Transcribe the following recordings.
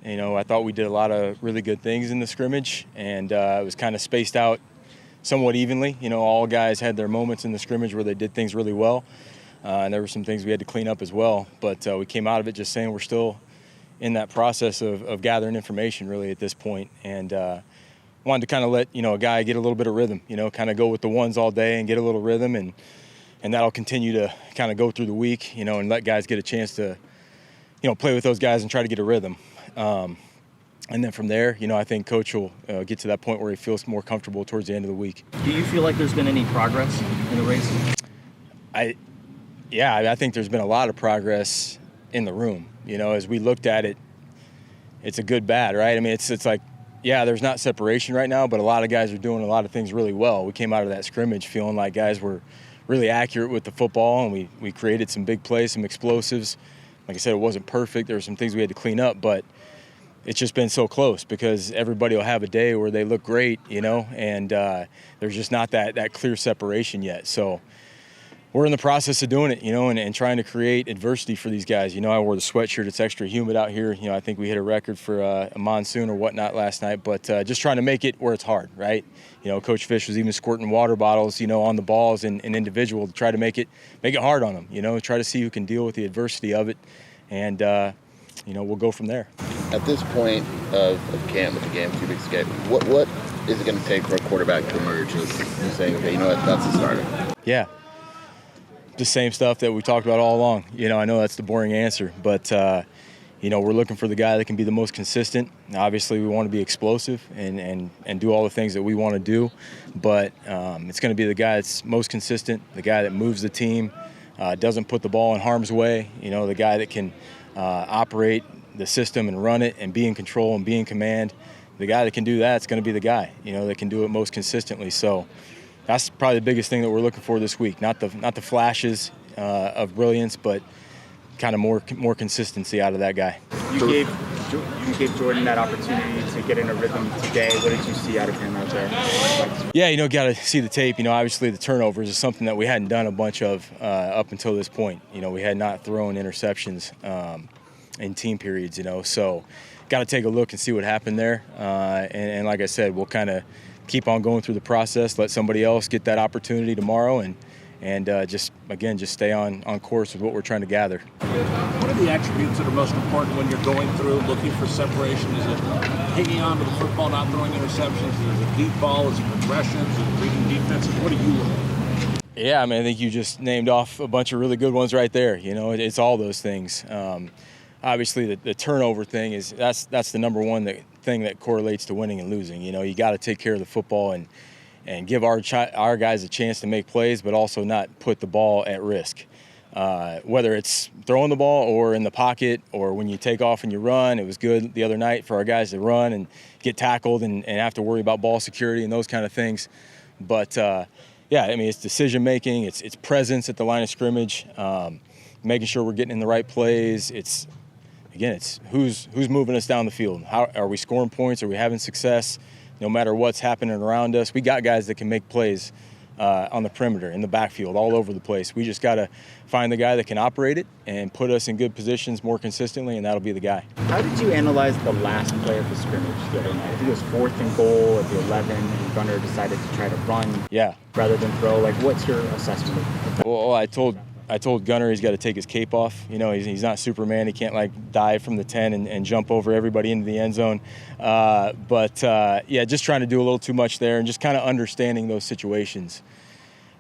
You know, I thought we did a lot of really good things in the scrimmage, and it was kind of spaced out somewhat evenly. You know, all guys had their moments in the scrimmage where they did things really well, and there were some things we had to clean up as well. But we came out of it just saying we're still in that process of gathering information really at this point, and wanted to kind of let, a guy get a little bit of rhythm, kind of go with the ones all day and get a little rhythm, and that'll continue to kind of go through the week, and let guys get a chance to, play with those guys and try to get a rhythm. And then from there, I think Coach will get to that point where he feels more comfortable towards the end of the week. Do you feel like there's been any progress in the race? I think there's been a lot of progress in the room. As we looked at it, it's a good bad, right? I mean, it's like, there's not separation right now, but a lot of guys are doing a lot of things really well. We came out of that scrimmage feeling like guys were really accurate with the football, and we created some big plays, some explosives. Like I said, it wasn't perfect. There were some things we had to clean up, but it's just been so close because everybody will have a day where they look great, and there's just not that clear separation yet. So we're in the process of doing it, and trying to create adversity for these guys. I wore the sweatshirt. It's extra humid out here. I think we hit a record for a monsoon or whatnot last night, but just trying to make it where it's hard, right? Coach Fish was even squirting water bottles, on the balls and individual to try to make it hard on them, try to see who can deal with the adversity of it, and we'll go from there. At this point of camp with the game 2 weeks ago, what is it going to take for a quarterback to emerge as saying, okay, that's the starter? Yeah. The same stuff that we talked about all along. I know that's the boring answer, but we're looking for the guy that can be the most consistent. Obviously, we want to be explosive and do all the things that we want to do, but it's going to be the guy that's most consistent, the guy that moves the team, doesn't put the ball in harm's way, the guy that can operate the system and run it and be in control and be in command. The guy that can do that is going to be the guy, that can do it most consistently. So that's probably the biggest thing that we're looking for this week. Not the flashes of brilliance, but kind of more consistency out of that guy. You gave Jordan that opportunity to get in a rhythm today. What did you see out of him out there? Yeah, got to see the tape. Obviously the turnovers is something that we hadn't done a bunch of up until this point. We had not thrown interceptions in team periods, so got to take a look and see what happened there. And like I said, we'll kind of keep on going through the process, let somebody else get that opportunity tomorrow, and just stay on course with what we're trying to gather. What are the attributes that are most important when you're going through looking for separation? Is it hanging on to the football, not throwing interceptions? Is it deep ball? Is it progressions? Is it reading defenses? What are you looking for? Yeah, I mean, I think you just named off a bunch of really good ones right there. It's all those things. Obviously, the turnover thing that's the number one thing that correlates to winning and losing. You got to take care of the football and give our guys a chance to make plays, but also not put the ball at risk. Whether it's throwing the ball or in the pocket or when you take off and you run. It was good the other night for our guys to run and get tackled and have to worry about ball security and those kind of things. But, it's decision-making. It's presence at the line of scrimmage, making sure we're getting in the right plays. It's who's moving us down the field. How are we scoring points? Are we having success? No matter what's happening around us, we got guys that can make plays on the perimeter, in the backfield, all over the place. We just got to find the guy that can operate it and put us in good positions more consistently, and that'll be the guy. How did you analyze the last play of the scrimmage the other night? I think it was 4th and goal at the 11, and Gunner decided to try to run rather than throw. What's your assessment of that? Well, I told Gunner he's got to take his cape off. He's not Superman. He can't dive from the 10 and jump over everybody into the end zone. Just trying to do a little too much there and just kind of understanding those situations.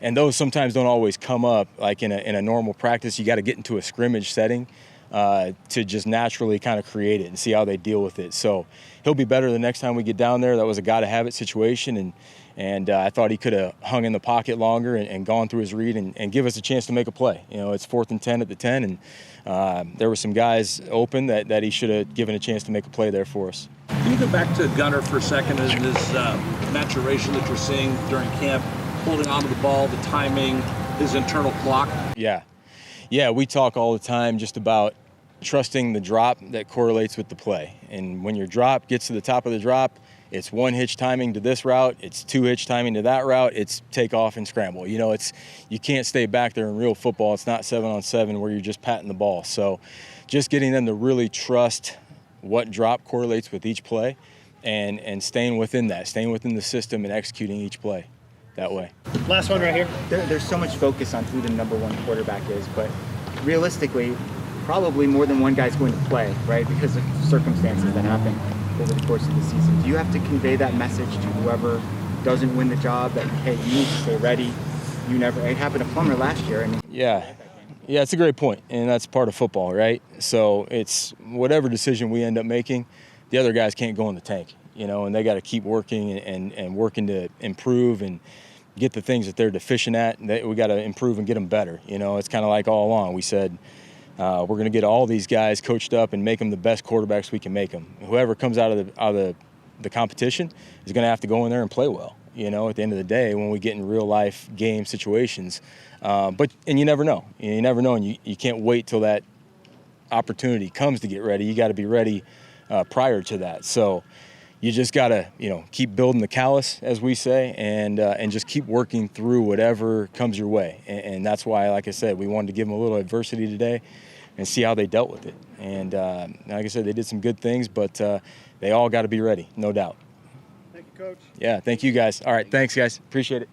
And those sometimes don't always come up like in a normal practice. You got to get into a scrimmage setting to just naturally kind of create it and see how they deal with it. So he'll be better the next time we get down there. That was a got-to-have-it situation, and I thought he could have hung in the pocket longer and gone through his read and give us a chance to make a play. It's 4th and 10 at the 10, and there were some guys open that he should have given a chance to make a play there for us. Can you go back to Gunner for a second and this maturation that you're seeing during camp, holding onto the ball, the timing, his internal clock? Yeah, we talk all the time just about trusting the drop that correlates with the play. And when your drop gets to the top of the drop, it's 1 hitch timing to this route, it's 2 hitch timing to that route, it's take off and scramble. You can't stay back there in real football. It's not 7-on-7 where you're just patting the ball. So just getting them to really trust what drop correlates with each play, and staying within the system and executing each play that way. Last one right here. There's so much focus on who the number one quarterback is, but realistically, probably more than one guy's going to play, right? Because of circumstances that happen over the course of the season. Do you have to convey that message to whoever doesn't win the job that, hey, you need to stay ready? It happened to Plummer last year. Yeah, it's a great point, and that's part of football, right? So it's whatever decision we end up making, the other guys can't go in the tank, and they got to keep working and working to improve and get the things that they're deficient at. We got to improve and get them better. It's kind of like all along. We said we're going to get all these guys coached up and make them the best quarterbacks we can make them. Whoever comes out of the competition is going to have to go in there and play well. At the end of the day, when we get in real life game situations, and you never know. You never know, and you can't wait till that opportunity comes to get ready. You got to be ready prior to that. So you just got to keep building the callus, as we say, and just keep working through whatever comes your way. And that's why, like I said, we wanted to give them a little adversity today and see how they dealt with it. And like I said, they did some good things, but they all got to be ready, no doubt. Thank you, Coach. Yeah, thank you guys. All right, thanks, guys. Appreciate it.